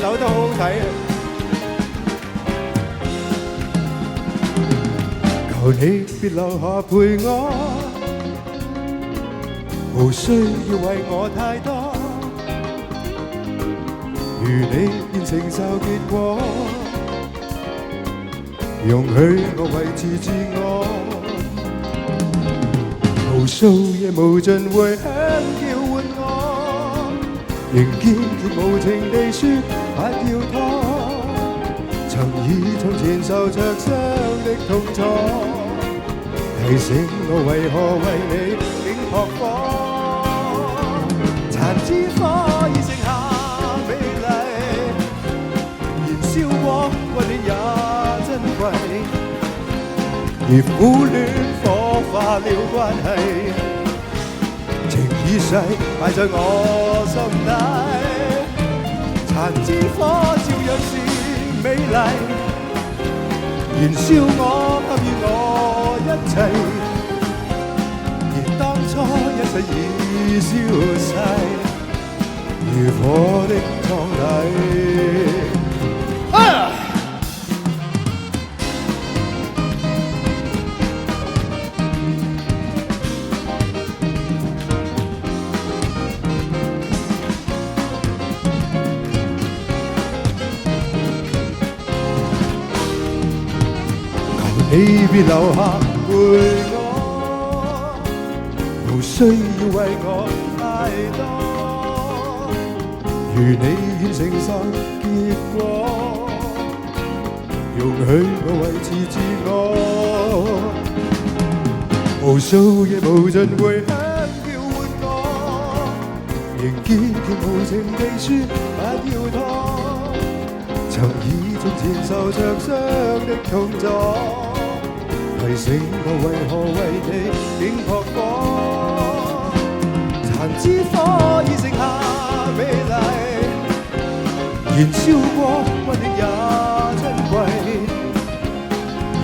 扭得好好睇啊！求你別留下陪我，無需要為我太多，如你願承受結果，容許我維持自我，無數夜無盡迴響叫喚我，仍堅決無情地說不要拖，曾以從前受着傷的痛楚，提醒我為何為你竟撲火，殘枝火已剩下美麗，燃燒過溫暖也珍貴，而苦戀火化了關係，情已逝埋在我心底，殘枝火照樣是美麗，燃燒我給予我一切，而當初一切已消逝，如火的葬禮。你別留下陪我，無需要為我太多，如你願承受結果，容許我維持自我，無數夜無盡迴響叫喚我，仍堅決無情地說不要拖，曾以從前受着傷的痛楚，提醒我為何為你竟撲火，殘枝火已剩下美麗，燃燒過溫暖也珍貴，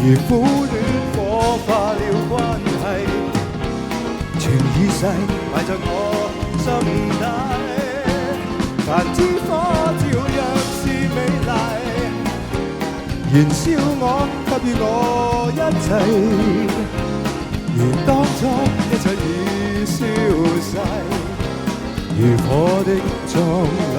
如苦戀火化了關係，情已逝埋在我心底，殘枝火照樣是美麗，燃燒我給予我一切，而當初一切已消逝，如火的葬禮。